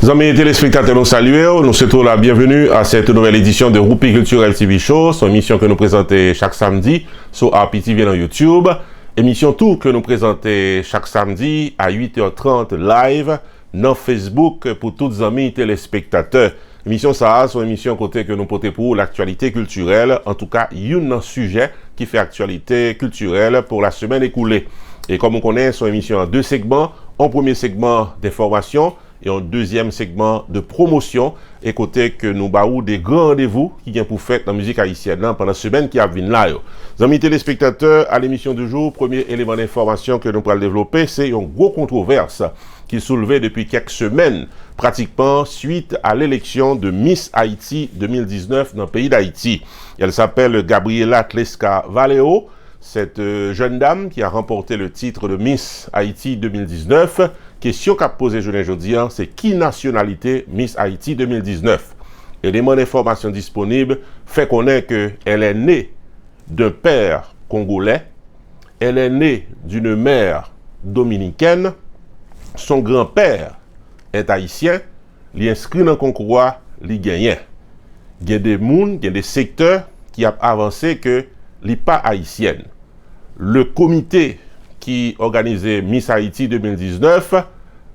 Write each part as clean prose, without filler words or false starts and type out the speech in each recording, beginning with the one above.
Amis téléspectateurs, nous saluons, nous souhaitons la bienvenue à cette nouvelle édition de Roupi Culturel TV Show, son émission que nous présentons chaque samedi sur RPTV dans YouTube, émission tout que nous présentons chaque samedi à 8h30 live dans Facebook pour tous les amis téléspectateurs. Émission ça, c'est une émission côté que nous portons pour l'actualité culturelle, en tout cas, il y a un sujet qui fait actualité culturelle pour la semaine écoulée. Et comme on connaît, c'est une émission en deux segments, un premier segment d'information et un deuxième segment de promotion, et côté que nous baou des grands rendez-vous qui viennent pour faire dans la musique haïtienne pendant la semaine qui a venu là. Amis téléspectateurs, à l'émission du jour, premier élément d'information que nous pourrons développer, c'est une grosse controverse qui est soulevée depuis quelques semaines, pratiquement suite à l'élection de Miss Haïti 2019 dans le pays d'Haïti. Elle s'appelle Gabriela Tleska Valeo. Cette jeune dame qui a remporté le titre de Miss Haïti 2019, question qu'a posée aujourd'hui, c'est qui nationalité Miss Haïti 2019? Élément d'information disponible fait connaître qu'elle est née d'un père congolais, elle est née d'une mère dominicaine, son grand-père est haïtien, il est inscrit dans le concours, il gagne. Il y a des gens, il y a des secteurs qui ont avancé que il n'est pas haïtienne. Le comité qui organisait Miss Haïti 2019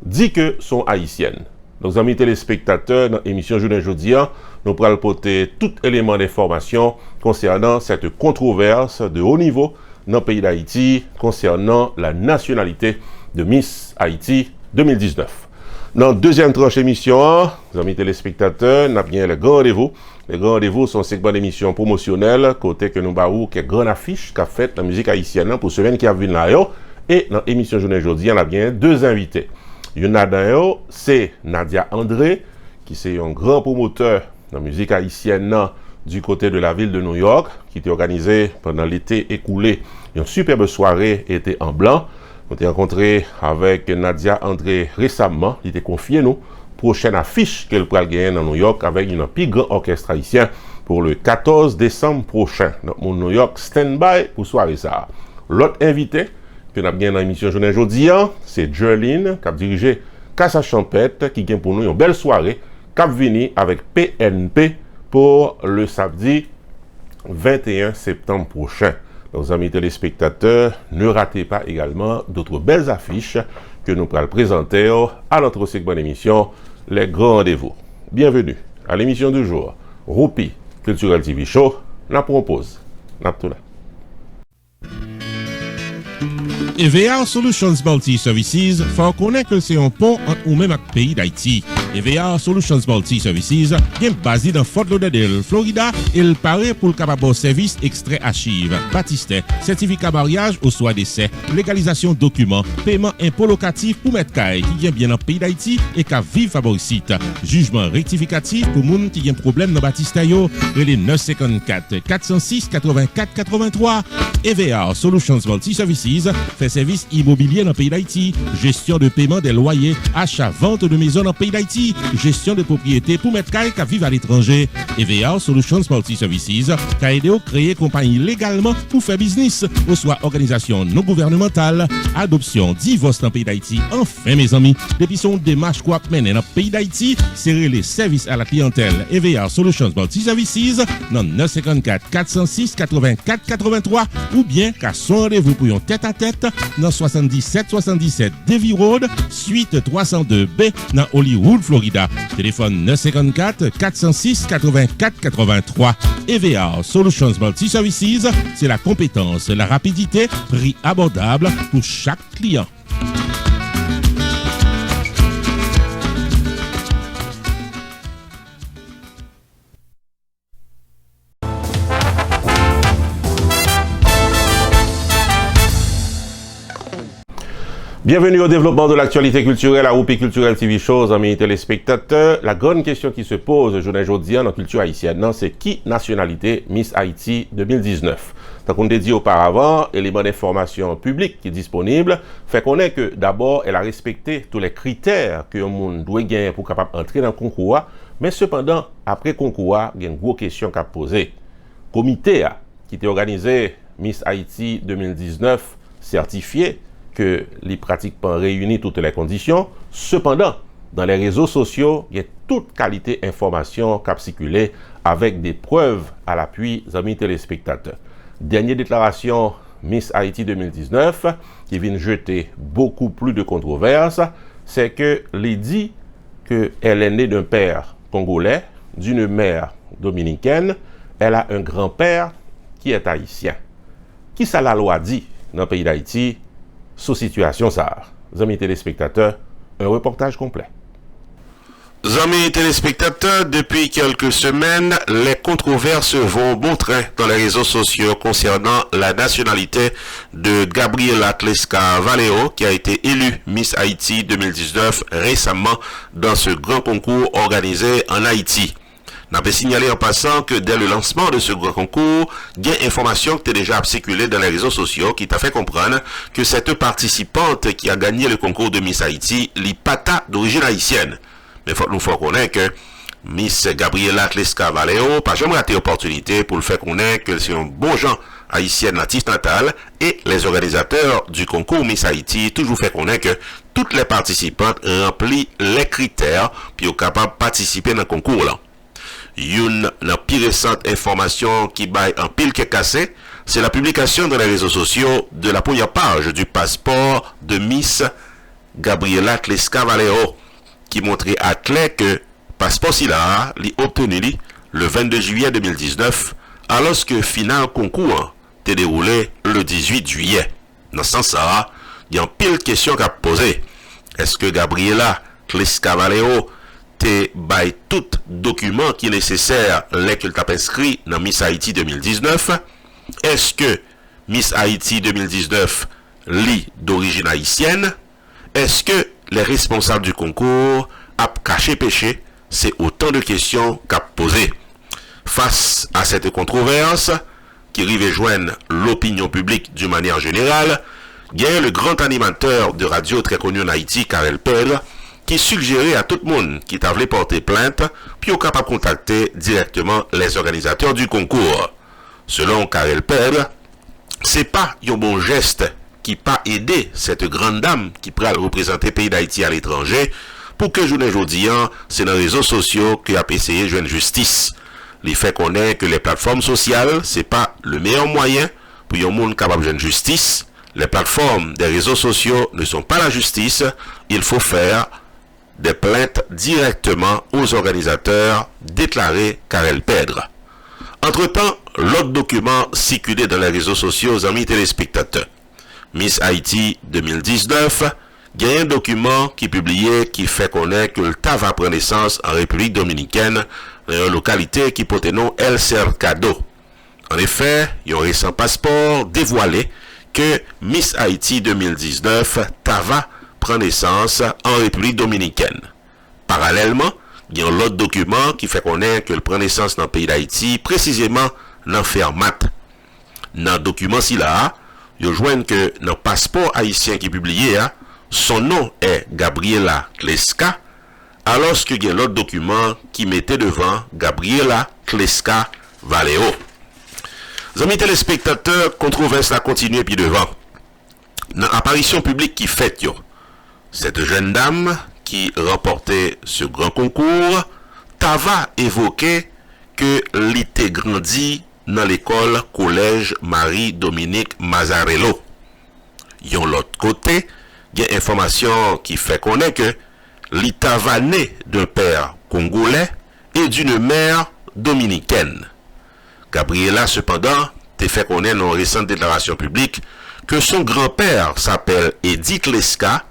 dit que sont haïtiennes. Donc, amis téléspectateurs, dans l'émission Journée aujourd'hui, nous pourrons porter tout élément d'information concernant cette controverse de haut niveau dans le pays d'Haïti concernant la nationalité de Miss Haïti 2019. Dans la deuxième tranche émission, amis téléspectateurs, nous avons bien le grand rendez-vous. Les grands rendez-vous sont segments d'émission promotionnelle, côté que nous avons quelques grandes affiches qu'a fait la musique haïtienne pour semaine qui a venu là. Et dans l'émission Journée aujourd'hui, on a bien deux invités. Une d'eux, c'est Nadia André, qui est un grand promoteur de la musique haïtienne du côté de la ville de New York, qui était organisée pendant l'été écoulé. Une superbe soirée était en blanc. On s'est rencontré avec Nadia André récemment. Il était confié nous. Prochaine affiche qu'elle pourra gagner dans New York avec un plus grand orchestre haïtien pour le 14 décembre prochain. Donc, mon New York stand-by pour soirée ça. L'autre invité que nous avons gagné dans l'émission Journée aujourd'hui, c'est Jerline, qui a dirigé Casa Champette, qui gagne pour nous une belle soirée, qui a venu avec PNP pour le samedi 21 septembre prochain. Donc, amis téléspectateurs, ne ratez pas également d'autres belles affiches que nous pourrons présenter à notre segment d'émission Les Grands Rendez-vous. Bienvenue à l'émission du jour, Roupi Culturel TV Show. La propose. Naptoula. EVA Solutions Multi Services fait connaître que c'est un pont entre ou même avec le pays d'Haïti. EVA Solutions Multi Services est basé dans Fort Lauderdale, Florida, et il paraît pour le capable service extrait archive, baptistère, certificat mariage ou soit décès, légalisation documents, paiement impôt locatif pour mettre caille qui vient bien dans le pays d'Haïti et qui vive favoricite. Jugement rectificatif pour moun qui a un problème dans baptistère yo, les 954 406 84 83. EVA Solutions Multi Services fait service immobilier dans le pays d'Haïti, gestion de paiement des loyers, achat, vente de maisons dans le pays d'Haïti, gestion de propriété pour mettre caille qui vivent à l'étranger. EVA Solutions Multi Services qui a aidé à créer compagnie légalement pour faire business, ou soit organisation non gouvernementale, adoption, divorce dans le pays d'Haïti. Enfin, mes amis, depuis son démarche qu'on mène dans le pays d'Haïti, serrer les services à la clientèle. EVA Solutions Multi Services dans 954 406 84 83 ou bien qu'à son rendez-vous pour un tête-à-tête dans 77 Davie Road, suite 302B dans Hollywood, Florida. Téléphone 954 406 84 83. EVA Solutions Multi Services, c'est la compétence, la rapidité, prix abordable pour chaque client. Bienvenue au développement de l'actualité culturelle à Roupi Culturel TV Show, amis téléspectateurs. La grande question qui se pose aujourd'hui dans la culture haïtienne, c'est qui nationalité Miss Haïti 2019? Donc, on l'a dit auparavant, élément d'information publique qui est disponible fait connaître que d'abord, elle a respecté tous les critères que le monde doit gagner pour capable entrer dans le concours. Mais cependant, après le concours, il y a une grosse question qu'a posée. Le comité qui était organisé Miss Haïti 2019 certifié que les pratiquement réunit toutes les conditions. Cependant, dans les réseaux sociaux, il y a toute qualité d'information qui a circulé avec des preuves à l'appui, amis téléspectateurs. Dernière déclaration Miss Haïti 2019, qui vient jeter beaucoup plus de controverses, c'est que elle dit qu'elle est née d'un père congolais, d'une mère dominicaine, elle a un grand-père qui est haïtien. Qui ça la loi dit dans le pays d'Haïti sous situation ça? Amis téléspectateurs, un reportage complet. Amis téléspectateurs, depuis quelques semaines, les controverses vont bon train dans les réseaux sociaux concernant la nationalité de Gabriela Tleska Valeo, qui a été élue Miss Haïti 2019 récemment dans ce grand concours organisé en Haïti. On peut signaler en passant que dès le lancement de ce grand concours, il y a une information qui est déjà circulée dans les réseaux sociaux qui t'a fait comprendre que cette participante qui a gagné le concours de Miss Haïti, l'ipata d'origine haïtienne. Mais nous faut connaître que Miss Gabriela Tleska Valeo pas jamais raté l'opportunité pour le faire connaître que c'est un bon gens haïtienne natif natal et les organisateurs du concours Miss Haïti toujours fait connaître que toutes les participantes remplissent les critères puis sont capables de participer dans le concours là. Une plus récente information qui baille en pile qui est cassé, c'est la publication dans les réseaux sociaux de la première page du passeport de Miss Gabriela Tleska Valeo, qui montrait à clair que passeport si là, obtenu le 22 juillet 2019, alors que final concours t'est déroulé le 18 juillet. Dans ce sens-là, il y a une pile question à poser. Est-ce que Gabriela Tleska Valeo te bail tout document qui est nécessaire lesquels t'a inscrit dans Miss Haïti 2019? Est-ce que Miss Haïti 2019 lit d'origine haïtienne? Est-ce que les responsables du concours a caché péché? C'est autant de questions qu'a posé. Face à cette controverse qui arrive joindre l'opinion publique d'une manière générale, il y a le grand animateur de radio très connu en Haïti, Karel Pèdre, qui suggérait à tout le monde qui voulu porter plainte, puis au capable de contacter directement les organisateurs du concours. Selon Karel Pèdre, c'est pas un bon geste qui pas aider cette grande dame qui pourra représenter le pays d'Haïti à l'étranger, pour que journée aujourd'hui, c'est dans les réseaux sociaux qu'il a essayé de joindre justice. Les fait connaître que les plateformes sociales, c'est pas le meilleur moyen pour un monde capable de joindre justice. Les plateformes des réseaux sociaux ne sont pas la justice. Il faut faire des plaintes directement aux organisateurs, déclaré Karel Pèdre. Entre-temps, l'autre document circulé dans les réseaux sociaux aux amis téléspectateurs. Miss Haïti 2019, il y a un document qui publié qui fait connaître que le TAV va prendre naissance en République Dominicaine, dans une localité qui porte le nom El Cercado. En effet, il y a un récent passeport dévoilé que Miss Haïti 2019 TAVA prend naissance en République Dominicaine. Parallèlement, il y a un autre document qui fait connaître que le prend naissance dans le pays d'Haïti, précisément dans Fermat. Dans le document ci là, il joignent que dans le passeport haïtien qui est publié, son nom est Gabriela Tleska, alors qu'il y a l'autre document qui mettait devant Gabriela Tleska Valeo. Amis téléspectateurs, controverse la continue puis devant. Dans l'apparition publique qui fait cette jeune dame qui remportait ce grand concours, t'ava évoqué que l'était grandi dans l'école collège Marie-Dominique Mazzarello. Yon l'autre côté, il y a information qui fait connaître que l'itava né d'un père congolais et d'une mère dominicaine. Gabriela, cependant, t'a fait connaître dans une récente déclaration publique que son grand-père s'appelle Edith Tleska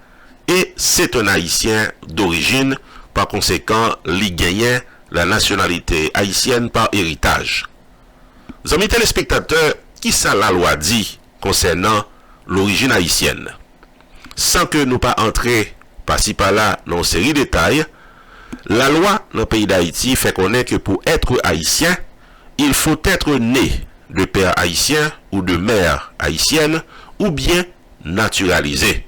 et c'est un haïtien d'origine, par conséquent, il gagnait la nationalité haïtienne par héritage. Amis téléspectateurs, qui ça la loi dit concernant l'origine haïtienne? Sans que nous pas entrer par-ci par-là dans une série de détails, la loi dans le pays d'Haïti fait connaître que pour être haïtien, il faut être né de père haïtien ou de mère haïtienne ou bien naturalisé.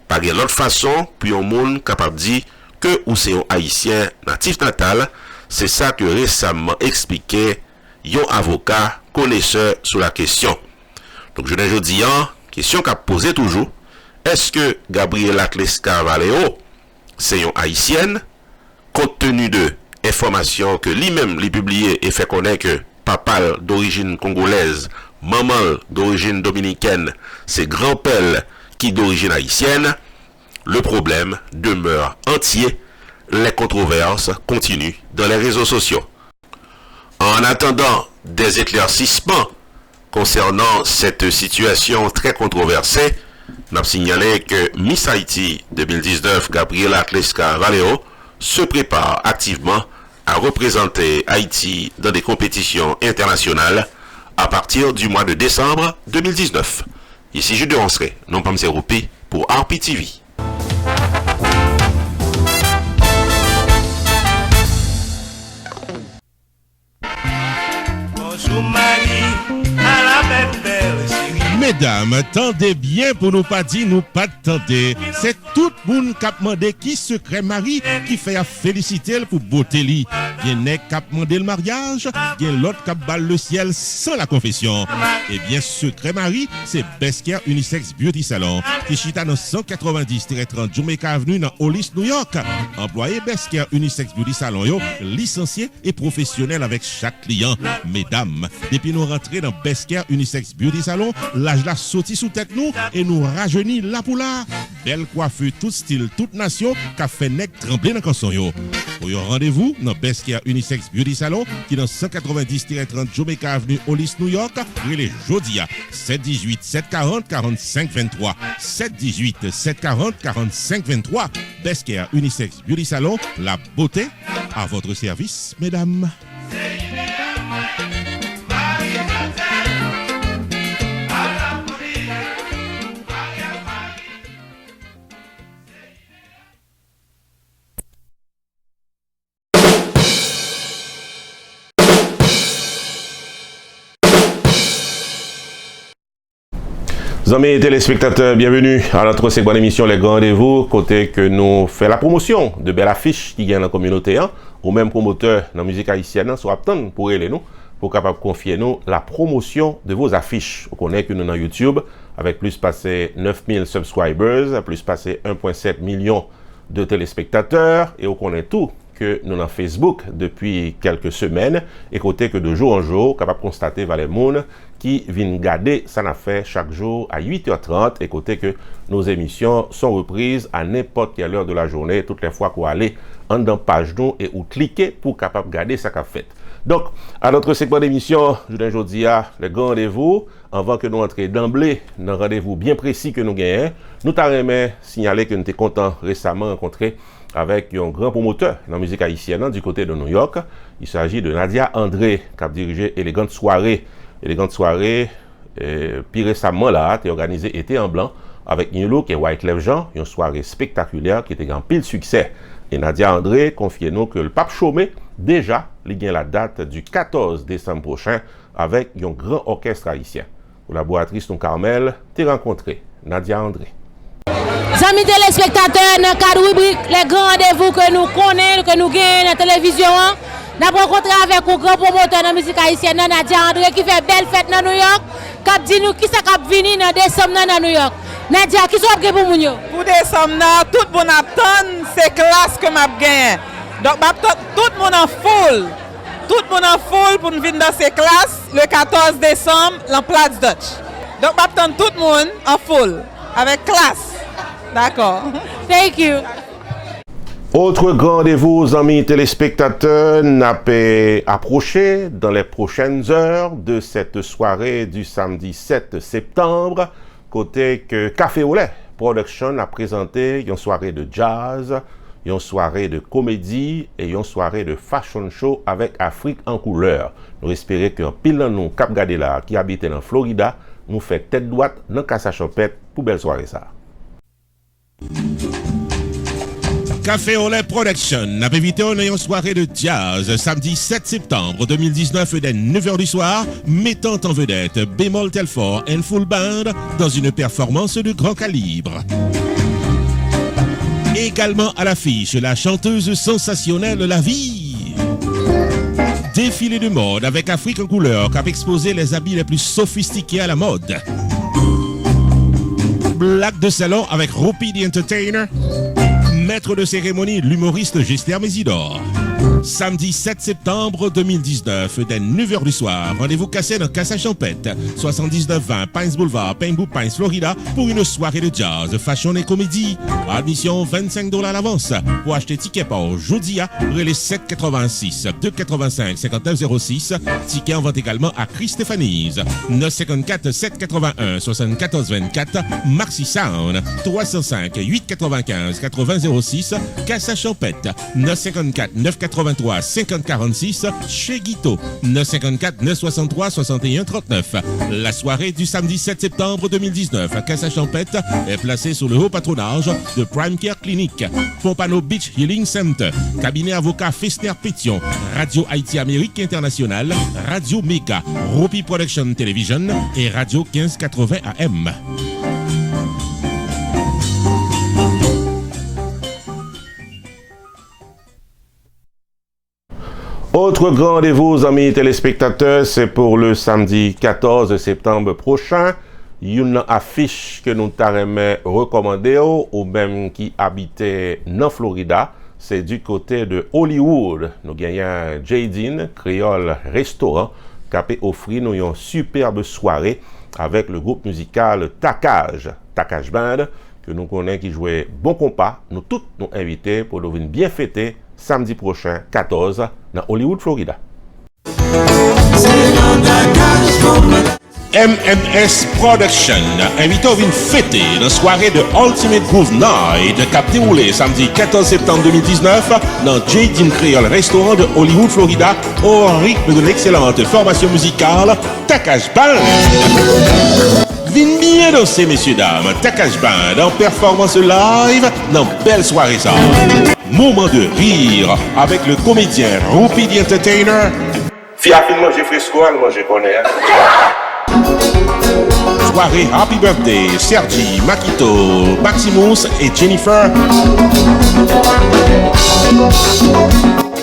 Par une autre façon, puis un monde capable de dire que ou c'est un haïtien natif natal, c'est ça que récemment expliqué un avocat connaisseur sur la question. Donc je ne dis question qu'a posé toujours, est-ce que Gabriela Tleska Valeo c'est une haïtienne, compte tenu de informations que lui-même lui publié et fait connaître que papa d'origine congolaise, maman d'origine dominicaine, c'est grand-père qui d'origine haïtienne, le problème demeure entier, les controverses continuent dans les réseaux sociaux. En attendant des éclaircissements concernant cette situation très controversée, nous avons signalé que Miss Haïti 2019, Gabriela Tleska Valeo, se prépare activement à représenter Haïti dans des compétitions internationales à partir du mois de décembre 2019. Ici Jude Onsré, non pas M. Roupi, pour RPTV. Bonjour Marie, à la belle chérie. Mesdames, tendez bien pour nous pas dire nous pas tenter. C'est tout le monde qui a demandé qui secret mari qui fait à féliciter pour beauté li. Il y a qui a demandé le mariage, il y a l'autre qui a balle le ciel sans la confession. Eh bien, secret mari, c'est Bescare Unisex Beauty Salon qui chita dans 190-30 Jamaica Avenue dans Hollis, New York. Employé Bescare Unisex Beauty Salon yo, licencié et professionnel avec chaque client. Mesdames, depuis nous rentrer dans Bescare Unisex Beauty Salon, l'âge la sorti sous tête nous et nous rajeunit là pour là. Belle coiffure, tout style, toute nation, qu'a fait nec trembler dans le yo. Pour yon rendez-vous dans Bescare Unisex Beauty Salon qui dans 190-30 Jamaica Avenue, Hollis, New York, les jeudi à 718 740 45 23 718 740 45 23. Bescare Unisex Beauty Salon, la beauté à votre service, mesdames. Amis téléspectateurs, bienvenue à notre seconde émission Les Grands Rendez-vous, côté que nous fait la promotion de belles affiches qui gagnent dans la communauté, hein, ou même promoteur dans la musique haïtienne, soit attendre pour aider nous, pour capable confier nous la promotion de vos affiches. On connaît que nous dans YouTube, avec plus passé 9000 subscribers, plus passé 1,7 million de téléspectateurs, et on connaît tout que nous dans Facebook depuis quelques semaines, et côté que de jour en jour, capable de constater les gens qui viennent garder ça n'a fait chaque jour à 8h30, et côté que nos émissions sont reprises à n'importe quelle heure de la journée, toutes les fois qu'on aller en dans page nous et ou cliquer pour capable garder ça qu'a fait. Donc, à notre segment d'émission, aujourd'hui à le grand rendez-vous, avant que nous entrions d'emblée dans un rendez-vous bien précis que nous gagnons, nous t'avons signalé que nous étions contents récemment rencontrés avec un grand promoteur dans la musique haïtienne du côté de New York. Il s'agit de Nadia André qui a dirigé Élégante Soirée. Élégante Soirée, puis récemment là, a organisé Été en Blanc avec New Look et Wyclef Jean, une soirée spectaculaire qui était en pile succès. Et Nadia André confie nous que le pape Chomé, déjà, il gagne la date du 14 décembre prochain avec un grand orchestre haïtien. Collaboratrice non Carmel, t'es rencontré Nadia André. Amis téléspectateurs, dans le cadre rubrique Les Grands Rendez-vous que nous connaissons, que nous gagnons dans la télévision, nous avons rencontré avec un grand promoteur de la musique haïtienne, Nadia André, qui fait belle fête dans New York, qui dit nous qui ça cap venir dans décembre dans New York. Nadia, qui sont pour vous? Pour décembre, tout le monde attend, c'est classe que m'a gagné. Donc, tout le monde en full. Tout le monde en full pour nous venir dans ces classes le 14 décembre, en Place Dutch. Donc, j'attends tout le monde en full, avec classe. D'accord. Thank you. Autre grand rendez-vous, amis téléspectateurs, n'a pas approché dans les prochaines heures de cette soirée du samedi 7 septembre, côté que Café au lait Production a présenté une soirée de jazz, une soirée de comédie et une soirée de fashion show avec Afrique en couleur. Nous espérons qu'un pile de nous cap gade là qui habite en Florida nous fait tête droite dans Casa Champette pour belle soirée ça. Café au lait Production a invité une soirée de jazz samedi 7 septembre 2019 dès 9h du soir, mettant en vedette Bémol Telfort and Full Band dans une performance de grand calibre. Également à l'affiche, la chanteuse sensationnelle La Vie. Défilé de mode avec Afrique en couleur qui a exposé les habits les plus sophistiqués à la mode. Blague de salon avec Roupi the Entertainer. Maître de cérémonie, l'humoriste Gester Mésidor. Samedi 7 septembre 2019, dès 9h du soir, rendez-vous cassé dans Casa Champette, 7920 Pines Boulevard, Pembou Pines, Florida, pour une soirée de jazz, fashion et comédie. Admission $25 à l'avance. Pour acheter ticket par Jodia, relais 786 285 5906. Ticket en vente également à Chris Stéphanise. 954 781 74 24. Maxi Sound 305 895 8006. Casa Champette 954 983 5046 chez Guito 954 963 61 39. La soirée du samedi 7 septembre 2019 à Casa Champette est placée sous le haut patronage de Prime Care Clinic, Pompano Beach Healing Center, cabinet avocat Fessner Pétion, Radio Haïti Amérique Internationale, Radio Mega, Rupi Production Television et Radio 1580 AM. Autre grand rendez-vous, amis téléspectateurs, c'est pour le samedi 14 septembre prochain. Une affiche que nous t'aimons recommander ou même qui habitait en Florida, c'est du côté de Hollywood. Nous gagnons Jadine Creole Restaurant qui a offert nous une superbe soirée avec le groupe musical Takaj Band, que nous connaissons qui jouait bon compas. Nous tous nous invités pour nous venir bien fêter samedi prochain 14 dans Hollywood, Florida. MMS Production invite à venir fêter la soirée de Ultimate Groove Night qui a déroulé samedi 14 septembre 2019 dans Jadine Creole Restaurant de Hollywood, Florida, au rythme de l'excellente formation musicale Takaj Band. Venez bien danser, messieurs, dames. Takaj Band en performance live dans belle soirée ça. Moment de rire avec le comédien Rupi the Entertainer. Fia fin manger fresco, manger connaît. Soirée Happy Birthday, Sergi, Makito, Maximus et Jennifer.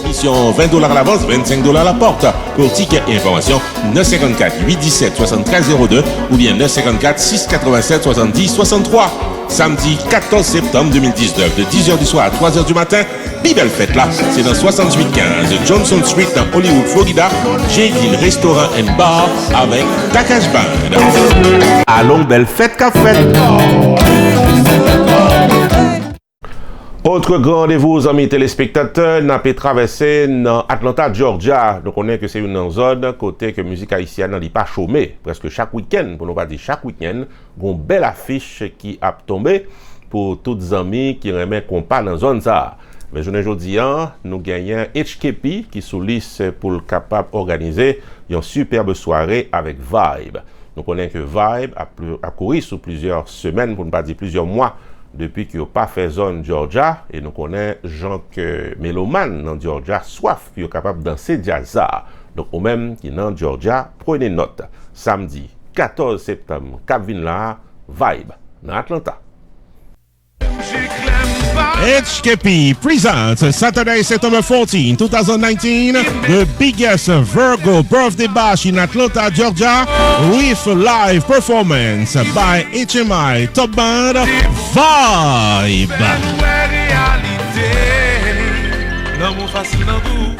Mission $20 à l'avance, $25 à la porte. Pour tickets et informations, 954 817 7302 ou bien 954 687 70 63. Samedi 14 septembre 2019, de 10h du soir à 3h du matin. Belle fête là, c'est dans 6815 Johnson Street dans Hollywood, Florida. Jadine Restaurant and Bar avec Takaj Band. Allons, belle fête qu'a fait. Autre grand rendez-vous, amis téléspectateurs, n'a pas traversé dans Atlanta, Georgia. Donc, on est que c'est une zone côté que musique haïtienne n'a pas chômé. Presque chaque week-end, pour ne pas dire chaque week-end, une belle affiche qui a tombé pour tous les amis qui remettent compas dans la zone ça. Mais je ne dis pas, nous gagnons HKP qui sous liste pour le capable organiser une superbe soirée avec Vibe. Nous connaissons que Vibe a couru sur plusieurs semaines, pour ne pas dire plusieurs mois, depuis qu'il n'a pas fait zone Georgia, et nous connaissons gens que mélomanes dans Georgia, soif, qui sont capables de danser jazz. Donc, au même qui dans Georgia, prenez note. Samedi 14 septembre, Cap Vinla, Vibe, dans Atlanta. HKP presents Saturday, September 14, 2019, the biggest Virgo birthday bash in Atlanta, Georgia, with live performance by HMI Top Band Vibe.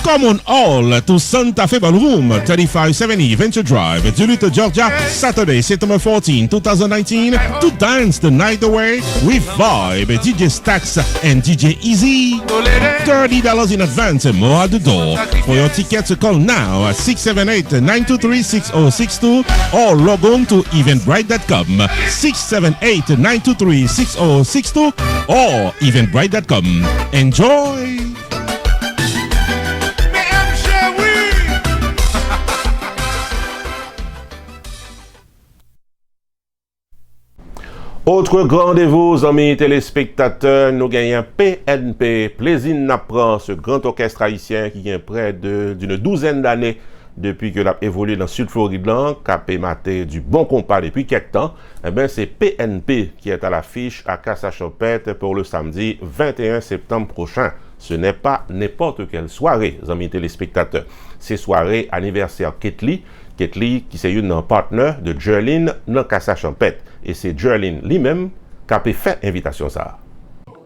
Come on all to Santa Fe Ballroom, 3570 Venture Drive, Duluth, Georgia, Saturday, September 14, 2019, to dance the night away with Vibe, DJ Stax and DJ Easy. $30 in advance and more at the door. For your tickets, call now at 678-923-6062 or log on to eventbrite.com, 678-923-6062 or eventbrite.com. Enjoy! Autre grand rendez-vous, amis téléspectateurs, nous gagnons PNP, Plaisir n'apprend, ce grand orchestre haïtien qui vient près d'une douzaine d'années depuis que l'a évolué dans Sud-Floride, qui a maté du bon compas depuis quelques temps. Eh bien, c'est PNP qui est à l'affiche à Casa Champette pour le samedi 21 septembre prochain. Ce n'est pas n'importe quelle soirée, amis téléspectateurs. C'est soirée anniversaire Ketli qui c'est une partenaire de Jerlin dans Casa Champette. Et c'est Jerlin lui-même qui a fait invitation ça.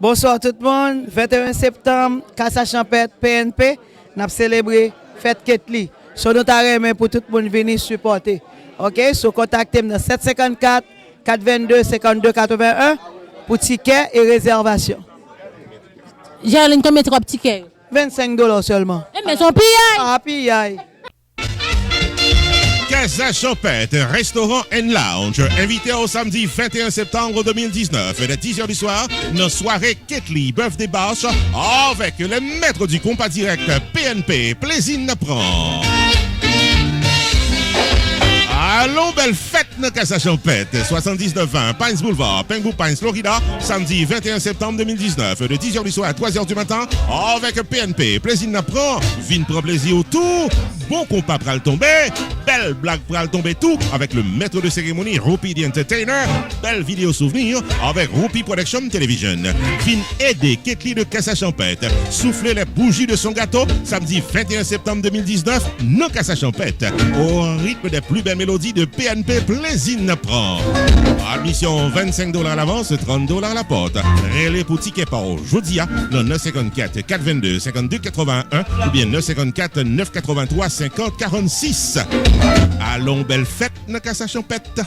Bonsoir tout le monde. 21 septembre, Casa Champêtre, PNP, nous avons célébré fête Ketli. So nous avons pour tout le monde venir supporter. OK? So contactez dans 754 422 52 81 pour tickets et réservations. Gerline, combien de tickets? $25 seulement. Mais son pillage. Ah, pillage. Casa Champêtre, restaurant and lounge, invité au samedi 21 septembre 2019 de 10h du soir, nos soirées Ketli, bœuf des Bâches, avec le maître du compas direct PNP, Plaisir Napran. Allons, belle fête dans Casa Champêtre, 7920 Pines Boulevard, Pengou Pines, Florida, samedi 21 septembre 2019, de 10h du soir à 3h du matin, avec PNP, Plaisir Napran, vin prend plaisir au tout, bon compas pral tomber, belle blague pral tomber tout, avec le maître de cérémonie, Rupi the Entertainer, belle vidéo souvenir, avec Rupi Production Television. Vin aider Ketli de Casa Champêtre, souffler les bougies de son gâteau, samedi 21 septembre 2019, non Casa Champêtre, au rythme des plus belles mélodies de PNP Plaisir Napran. Admission $25 à l'avance, $30 à la porte. Relais pour ticket par Jodia, dans 954 422 52 81 ou bien 954 983 50 46. Allons, belle fête dans Casa Champêtre.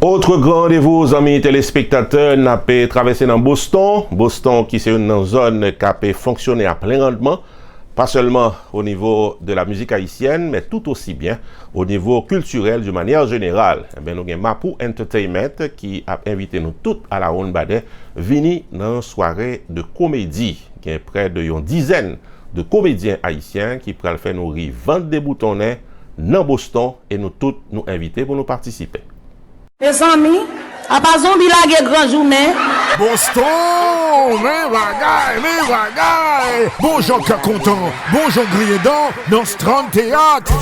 Autre grand rendez-vous, amis téléspectateurs, n'a pas traversé dans Boston. Boston qui c'est une zone qui a fonctionné à plein rendement, pas seulement au niveau de la musique haïtienne, mais tout aussi bien au niveau culturel de manière générale. Eh bien, nous avons Mapou Entertainment qui a invité nous toutes à la Ronde Badet, venir dans une soirée de comédie. Il y a près de une dizaine de comédiens haïtiens qui pourraient faire nous rire vendre des boutonnets dans Boston et nous toutes nous inviter pour nous participer. Mes amis, à pas zombie la grand journée. Boston, les bagailles. Bon Jean qui content, bon Jean Griédan, dans ce 30 théâtre.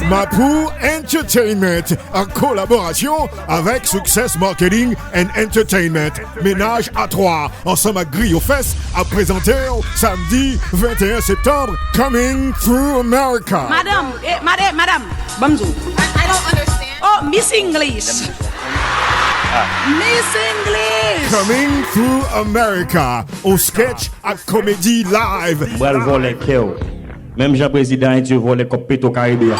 Mapou Entertainment, en collaboration avec Success Marketing and Entertainment. Ménage à 3, ensemble avec Grille aux fesses, à présenter samedi 21 septembre, Coming Through America. Madame, bonjour. I don't understand. Oh, Miss English. Miss English. Coming Through America, au sketch à comédie live. Bral voler Kéo. Même Jean-Président et Dieu voler copé au Caribéen.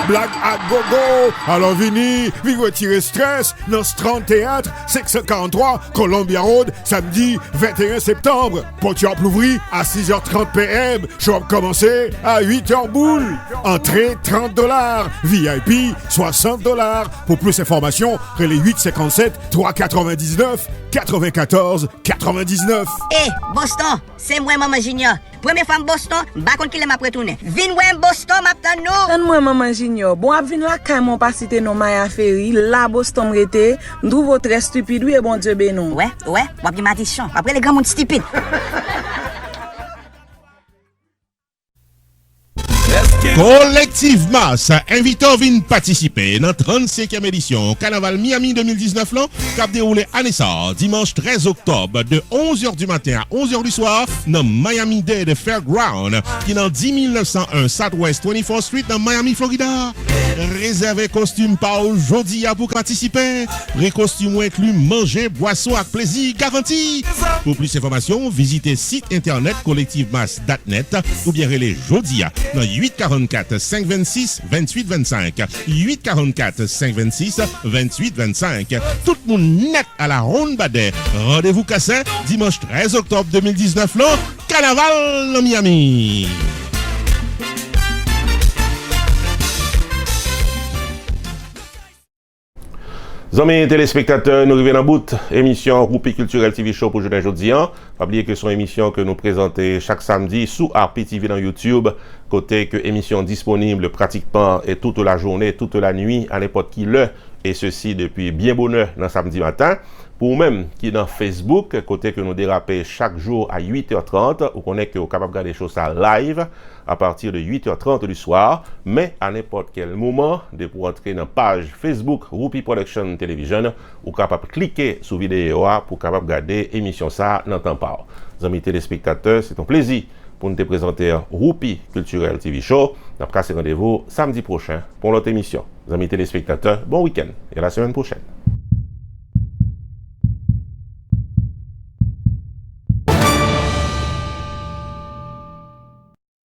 Blague à gogo, alors vini, retirer stress, dans ce 30 théâtre, 643, Columbia Road, samedi 21 septembre. Porte à Plouvry à 6h30 PM, show commencer à 8h boule. Entrée $30, VIP $60. Pour plus d'informations, relais 857 399 94 99. Eh, Boston, c'est moi Maman Junior. Première femme Boston, pas contre qui m'a retourné. Vin ouais Boston m'attend nous. Donne-moi Maman Junior. Bon, vin la quand mon pas citer non Maya Ferry, la Boston m'rete, m'douve très stupide et bon Dieu bénon. Ouais, ou bien maldition. Après les grands monde stupide. Collective Mass invite à venir participer dans la 35e édition Carnaval Miami 2019 là, qui a déroulé à Nessa dimanche 13 octobre de 11h du matin à 11h du soir dans Miami Day de Fairground qui est dans 10901 Southwest 24th Street dans Miami, Florida. Réservez costume par aujourd'hui pour participer. Pré-costume inclus manger, boisson avec plaisir garanti. Pour plus d'informations, visitez site internet collectivemass.net ou bien relais Jodia dans 844 526 28 25 844 526 28 25. Tout le monde net à la Ronde Badet. Rendez-vous Cassin dimanche 13 octobre 2019 là, Carnaval en Miami. Amis téléspectateurs, nous arrivons dans bout émission Roupi Culturel TV Show pour aujourd'hui. Pas oublier que c'est une émission que nous présentons chaque samedi sous RPTV dans YouTube. Côté que émission disponible pratiquement et toute la journée, toute la nuit, à n'importe qui l'heure. Et ceci depuis bien bonne heure dans samedi matin. Pour même qui est dans Facebook, côté que nous dérapons chaque jour à 8h30, ou qu'on est capable de regarder des choses live à partir de 8h30 du soir, mais à n'importe quel moment, de pour entrer dans la page Facebook Roupi Production Television, ou capable de cliquer sur la vidéo pour capable regarder l'émission ça dans temps par. Amis téléspectateurs, c'est un plaisir pour nous te présenter Roupi Culturel TV Show. Nous avons rendez-vous samedi prochain pour l'autre émission. Les amis téléspectateurs, bon week-end et à la semaine prochaine.